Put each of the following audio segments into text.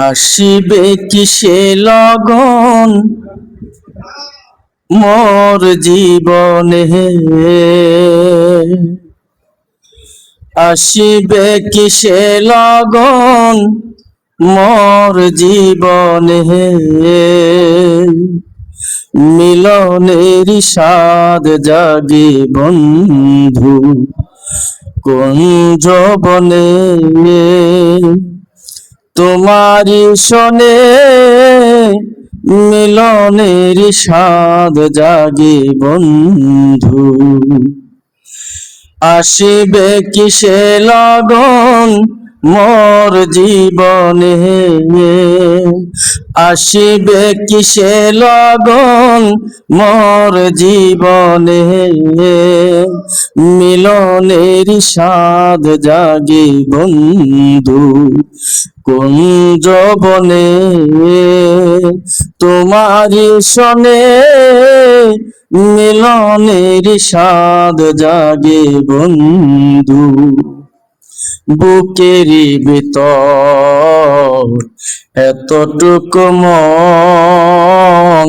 আসিবে কিসে লগন মোর জীবনে, আসিবে কিসে লগন মোর জীবনে, মিলনের স্বাদ জাগে বন্ধু কোন যৌবনে। তোমারি শোনে মিলনের স্বাদ জাগে বন্ধু, আসিবে কিসে লগন মোর জীবনে, আসিবে কিসে লগন মোর জীবনে, মিলনের স্বাদ জাগে বন্ধু কোন যৌবনে। তোমারি শোনে মিলনের স্বাদ জাগে বন্ধু, বুকেরই ভিতর এতটুকু মন,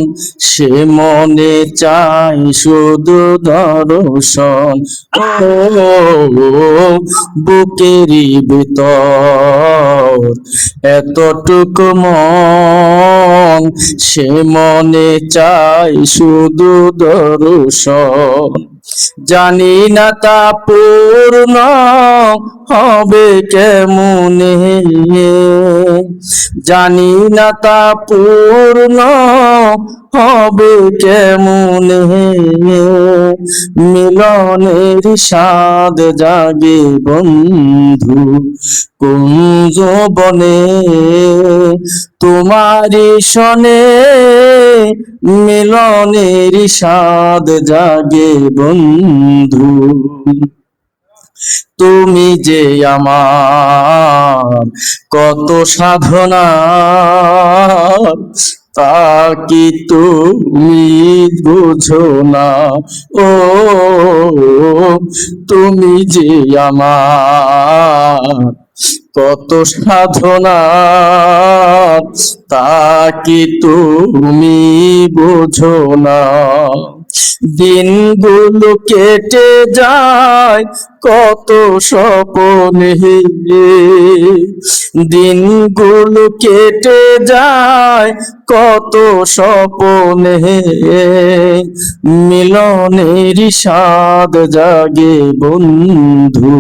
সে মনে চাই শুধু দর্শন। বুকেরই ভিতর এতটুকু মন, সে মনে চাই শুধু দর্শন। জানি না তা পূর্ণ হবে কেমনে, জানি না তা পূর্ণ হবে কেমনে, মিলনের স্বাদ জাগে বন্ধু কোন যৌবনে। তোমারি শোনে মিলনের স্বাদ জাগে বন্ধু, তুমি যে আমার কত সাধনা তা কি তুমি বুঝো না। ও তুমি যে আমার কত সাধনা তা কি তুমি বুঝো না। দিনগুলো কেটে যায় কত স্বপ্নে, দিনগুলো কেটে যায় কত স্বপ্নে, মিলনের স্বাদ জাগে বন্ধু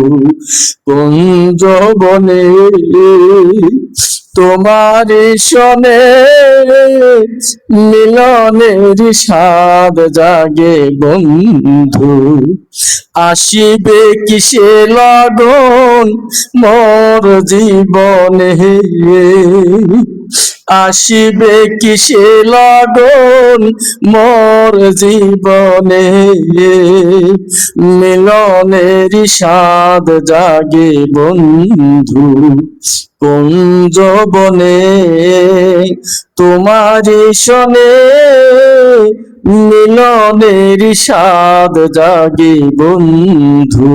কোন যৌবনে। তোমারি শোনে মিলনের স্বাদ জাগে বন্ধু, আসিবে কিসে লগন মোর জীবনে, আসিবে কিসে লগন মোর জীবনে, মিলনের স্বাদ জাগে বন্ধু কোন যৌবনে। তোমারি শোনে মিলনের স্বাদ জাগে বন্ধু,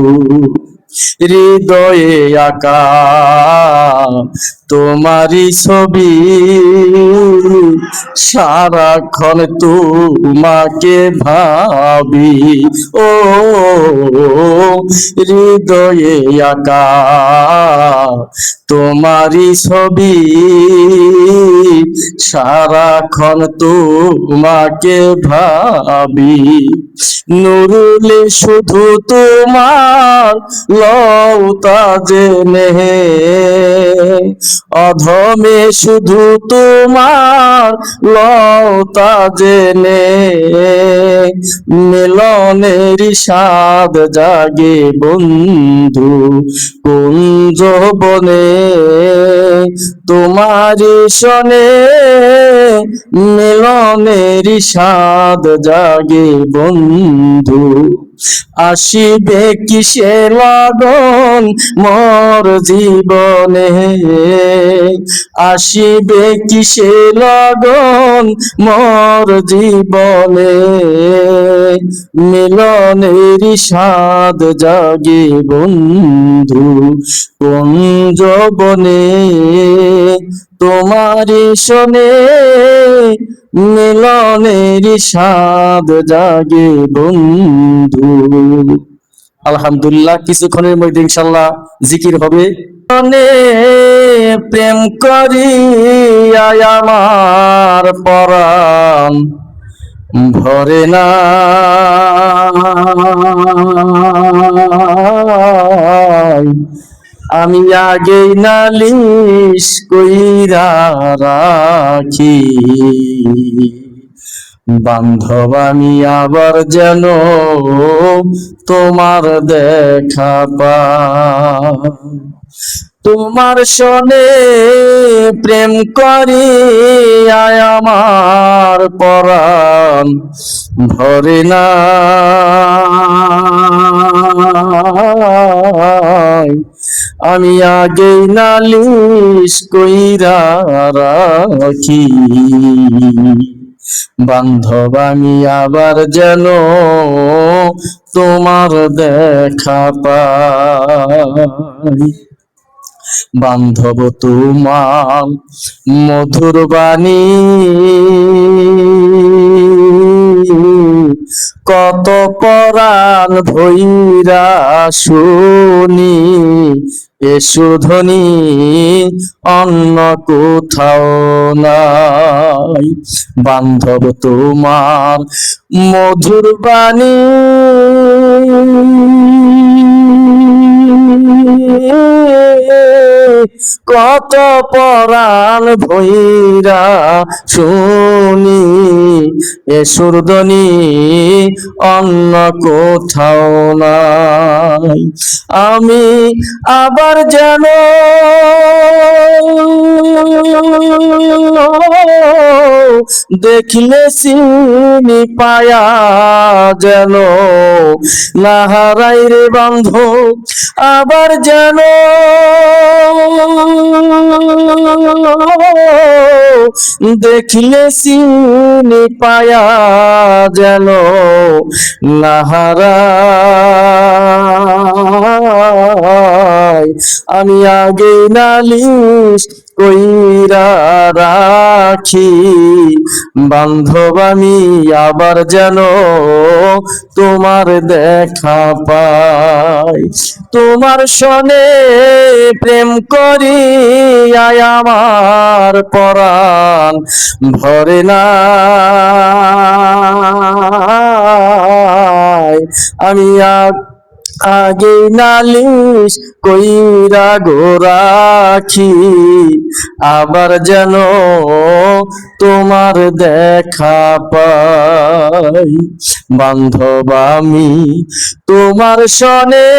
হৃদয়ে আঁকা তোমারি ছবি, সারাক্ষণ তোমাকে ভাবি। ও হৃদয়ে আঁকা তোমারি ছবি, সারাক্ষণ তোমাকে ভাবি। নুরুলে শুধু তোমার লওতা জেনে, অধমে শুধু তোমার লওতা জেনে, মিলনের স্বাদ জাগে বন্ধু কোন যৌবনে। তোমারি শোনে মিলনের স্বাদ জাগে বন্ধু আসিবে কিসে লগন মোর জীবনে, আসিবে কিসে লগন মোর জীবনে, মিলনের স্বাদ জাগে বন্ধু কোন যৌবনে, তোমারি শোনে মিলনের স্বাদ জাগে বন্ধু। আলহামদুলিল্লাহ, কিছুক্ষণের মধ্যে ইনশাল্লাহ জিকির হবে। মনে প্রেম করিয়া আমার পরাণ ভরে না, আমি আগেই নালিশ কইরা রাখি, বান্ধব আমি আবার যেন তোমার দেখা পাই। তোমার শোনে প্রেম করি আমার পরাণ ভরে না, আমি আগেই নালিশ কইরা রাখি, বান্ধব আমি আবার যেন তোমার দেখা পাই। বান্ধব তোমার মধুর বাণী কত পরাণ ভৈরা শুনি, এ সুধ্বনি অন্য কোথাও নাই। বান্ধব তোমার মধুর বাণী কত পরাণ ভৈরা শুনি, এ সুরধ্বনি অন্য কোথাও নাই। আমি আবার যেন দেখলে চিনি পায়া যেন না হারাই রে বান্ধব, আবার যেন দেখলে চিনি পায়া যেন না হারাই, আমি আগে নালিশ কইরা রাখি, বান্ধব আমি আবার যেন তোমার দেখা পাই। তোমার শোনে প্রেম করি আমার পরাণ ভরে না, আমি আগে নালিশ কইরা গোরাখি, আবার যেন তোমার দেখা পাই। বান্ধব আমি তোমার শোনে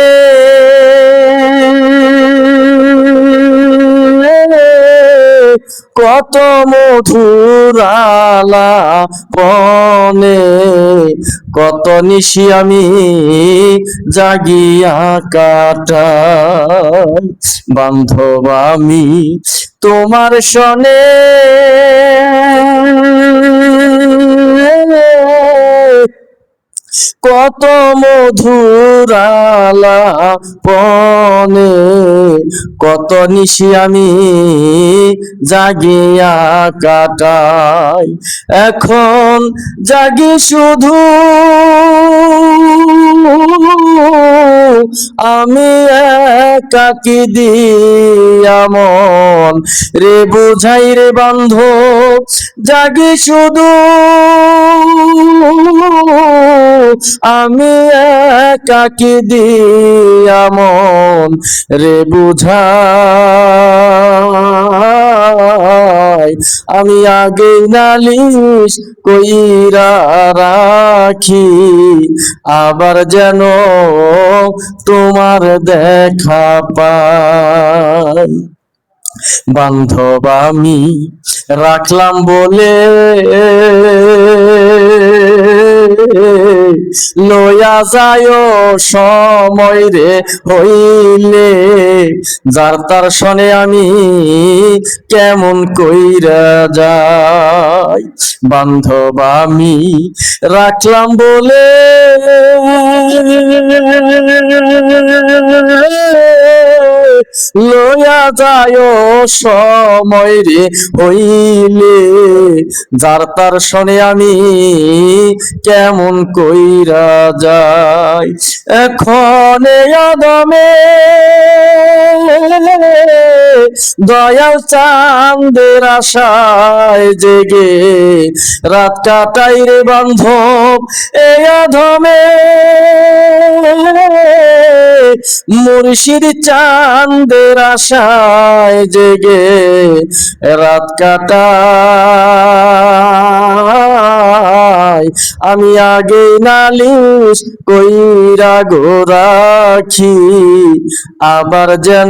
কত মধুরালাপনে, কত নিশি আমি জাগিয়া কাটাই। বান্ধব আমি তোমার শোনে কত মধুরালাপনে, কত নিশি আমি জাগিয়া কাটাই। এখন জাগি শুধু আমি একাকি দিয়া মন রে বুঝাই রে বান্ধব, জাগি শুধু আমি একাকি দিয়া মন রে বুঝাই, আমি আগে নালিশ কইরা রাখি, আবার যেন তোমার দেখা পাই। বান্ধব আমি রাখলাম বলে লইয়া যায় সময় রে হইলে, যার তার শনে আমি কেমন কইরা যাই। বান্ধব আমি রাখলাম বলে লইয়া যায় সময় রে হইলে, যার তার শনে আমি কেমন কইরা যাই। এখন আদমে দয়াল চাঁদের আশায় জেগে রাত কাটাই রে বান্ধব এ আধমে, মুর্শিদ চাঁদের আশায় জেগে রাত কাটাই। আমি আগে নালিশ কইরা গো রাখি, আবার যেন